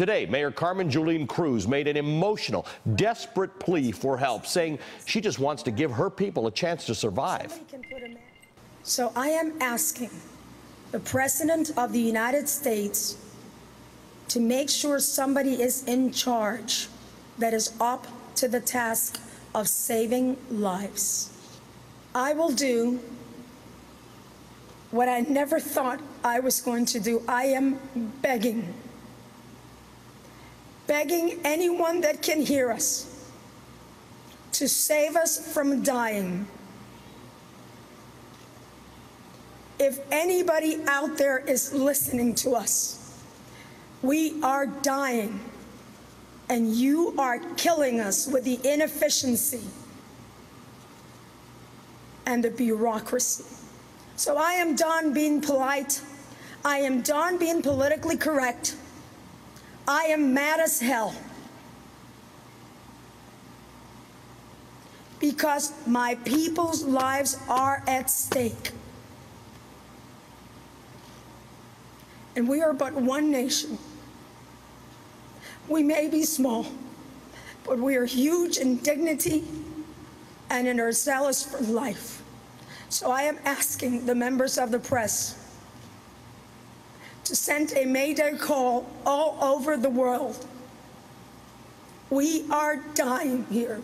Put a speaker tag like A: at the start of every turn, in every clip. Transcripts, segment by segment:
A: Today, Mayor Carmen Yulín Cruz made an emotional, desperate plea for help, saying she just wants to give her people a chance to survive.
B: So I am asking the President of the United States to make sure somebody is in charge that is up to the task of saving lives. I will do what I never thought I was going to do. I am begging anyone that can hear us to save us from dying. If anybody out there is listening to us, we are dying, and you are killing us with the inefficiency and the bureaucracy. So I am done being polite. I am done being politically correct. I am mad as hell because my people's lives are at stake. And we are but one nation. We may be small, but we are huge in dignity and in our zealous for life. So I am asking the members of the press to send a Mayday call all over the world. We are dying here.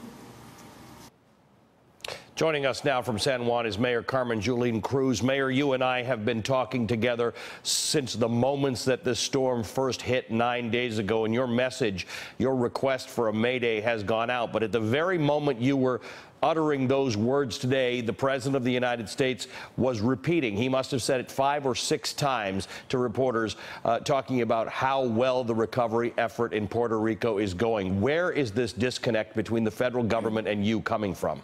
A: Joining us now from San Juan is Mayor Carmen Yulín Cruz. Mayor, you and I have been talking together since the moments that this storm first hit 9 days ago, and your message, your request for a Mayday has gone out. But at the very moment you were uttering those words today, the President of the United States was repeating. He must have said it 5 or 6 times to reporters, talking about how well the recovery effort in Puerto Rico is going. Where is this disconnect between the federal government and you coming from?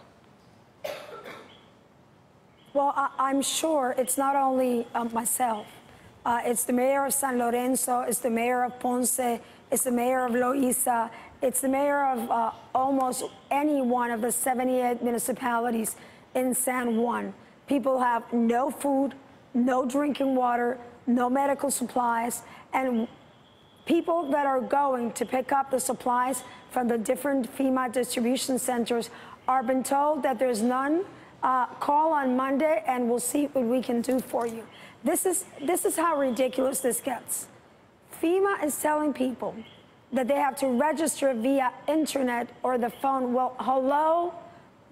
B: Well, I'm sure it's not only myself. It's the mayor of San Lorenzo, it's the mayor of Ponce, it's the mayor of Loíza, it's the mayor of almost any one of the 78 municipalities in San Juan. People have no food, no drinking water, no medical supplies, and people that are going to pick up the supplies from the different FEMA distribution centers are being told that there's none. Call on Monday and we'll see what we can do for you. This is how ridiculous this gets. FEMA is telling people that they have to register via internet or the phone. Well, hello,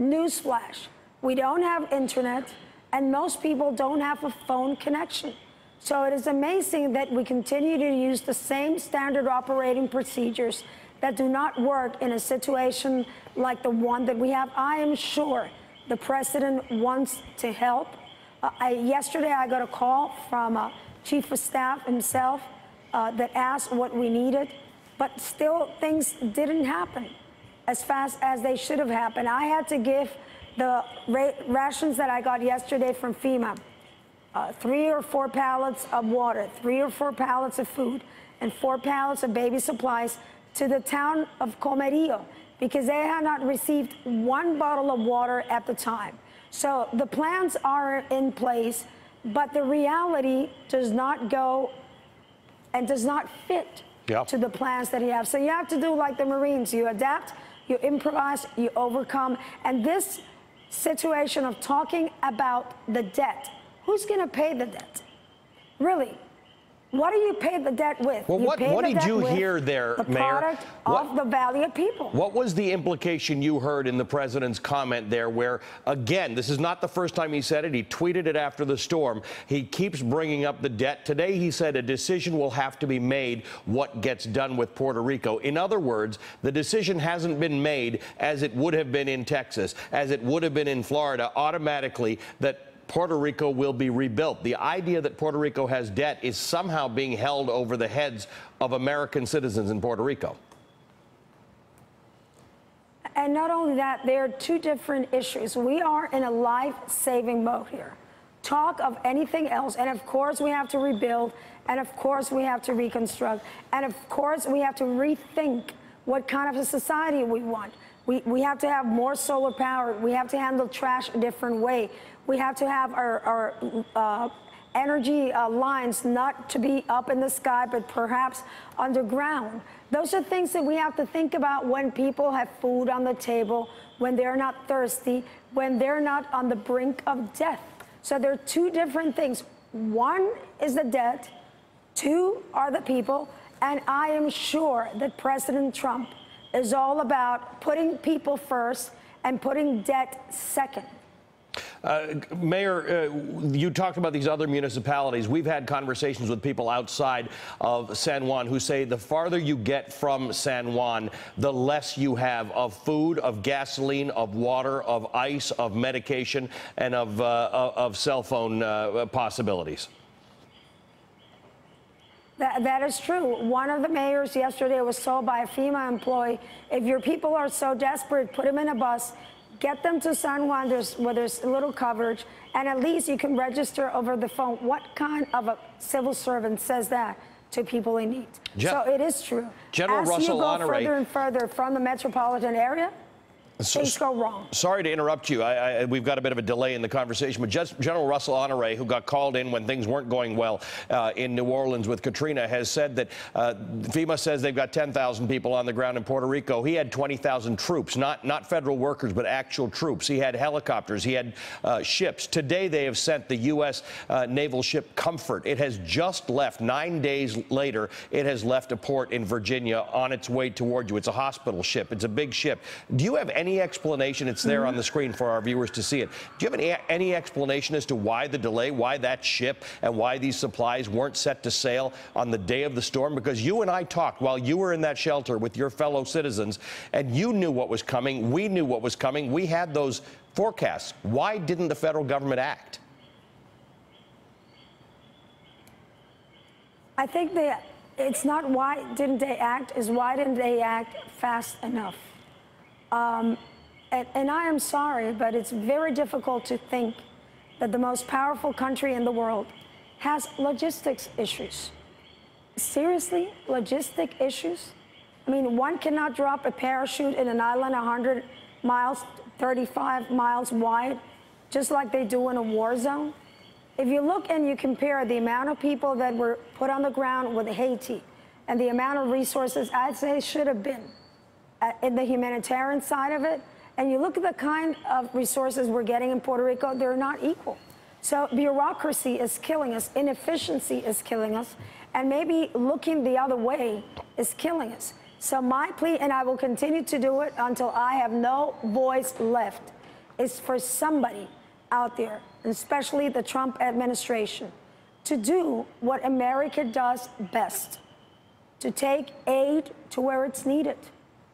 B: newsflash. We don't have internet, and most people don't have a phone connection. So it is amazing that we continue to use the same standard operating procedures that do not work in a situation like the one that we have. I am sure the President wants to help. Yesterday, I got a call from Chief of Staff himself that asked what we needed, but still things didn't happen as fast as they should have happened. I had to give the rations that I got yesterday from FEMA, 3 or 4 pallets of water, 3 or 4 pallets of food, and 4 pallets of baby supplies to the town of Comerío, because they had not received 1 bottle of water at the time. So the plans are in place, but the reality does not go and does not fit to the plans that you have. So you have to do like the Marines. You adapt, you improvise, you overcome. And this situation of talking about the debt, who's going to pay the debt? Really? What do you pay the debt with?
A: Well, what did you hear there,
B: the
A: Mayor?
B: Product of the valiant people.
A: What was the implication you heard in the President's comment there where, again, this is not the first time he said it. He tweeted it after the storm. He keeps bringing up the debt. Today he said a decision will have to be made what gets done with Puerto Rico. In other words, the decision hasn't been made as it would have been in Texas, as it would have been in Florida, automatically, that Puerto Rico will be rebuilt. The idea that Puerto Rico has debt is somehow being held over the heads of American citizens in Puerto Rico.
B: And not only that, there are 2 different issues. We are in a life-saving mode here. Talk of anything else, and of course we have to rebuild, and of course we have to reconstruct, and of course we have to rethink what kind of a society we want. We have to have more solar power. We have to handle trash a different way. We have to have our energy lines not to be up in the sky, but perhaps underground. Those are things that we have to think about when people have food on the table, when they're not thirsty, when they're not on the brink of death. So there are two different things. One is the debt, two are the people, and I am sure that President Trump is all about putting people first and putting debt second.
A: Mayor, you talked about these other municipalities. We've had conversations with people outside of San Juan who say the farther you get from San Juan, the less you have of food, of gasoline, of water, of ice, of medication, and of cell phone possibilities.
B: That is true. One of the mayors yesterday was told by a FEMA employee, if your people are so desperate, put them in a bus, get them to San Juan where there's little coverage, and at least you can register over the phone. What kind of a civil servant says that to people in need? So it is true.
A: General Russell
B: As you go
A: Honore,
B: further and further from the metropolitan area, things go wrong.
A: Sorry to interrupt you. We've got a bit of a delay in the conversation, but General Russell Honore, who got called in when things weren't going well in New Orleans with Katrina, has said that FEMA says they've got 10,000 people on the ground in Puerto Rico. He had 20,000 troops, not federal workers, but actual troops. He had helicopters. He had ships. Today, they have sent the U.S. naval ship Comfort. It has just left. 9 days later, it has left a port in Virginia on its way toward you. It's a hospital ship. It's a big ship. Do you have any explanation? It's there on the screen for our viewers to see it. Do you have any explanation as to why the delay, why that ship, and why these supplies weren't set to sail on the day of the storm? Because you and I talked while you were in that shelter with your fellow citizens, and you knew what was coming. We knew what was coming. We had those forecasts. Why didn't the federal government act?
B: I think it's not why didn't they act, is why didn't they act fast enough? And I am sorry, but it's very difficult to think that the most powerful country in the world has logistics issues. Seriously, logistic issues? I mean, one cannot drop a parachute in an island 100 miles, 35 miles wide, just like they do in a war zone. If you look and you compare the amount of people that were put on the ground with Haiti and the amount of resources I'd say should have been in the humanitarian side of it, and you look at the kind of resources we're getting in Puerto Rico, they're not equal. So bureaucracy is killing us, inefficiency is killing us, and maybe looking the other way is killing us. So my plea, and I will continue to do it until I have no voice left, is for somebody out there, especially the Trump administration, to do what America does best, to take aid to where it's needed,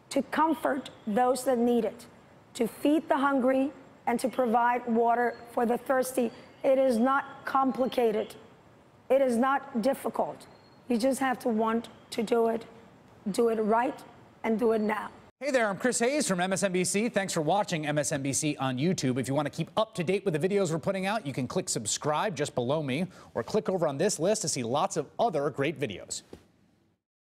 B: to comfort those that need it, to feed the hungry, and to provide water for the thirsty. It is not complicated. It is not difficult. You just have to want to do it right, and do it now.
C: Hey there, I'm Chris Hayes from MSNBC. Thanks for watching MSNBC on YouTube. If you want to keep up to date with the videos we're putting out, you can click subscribe just below me, or click over on this list to see lots of other great videos.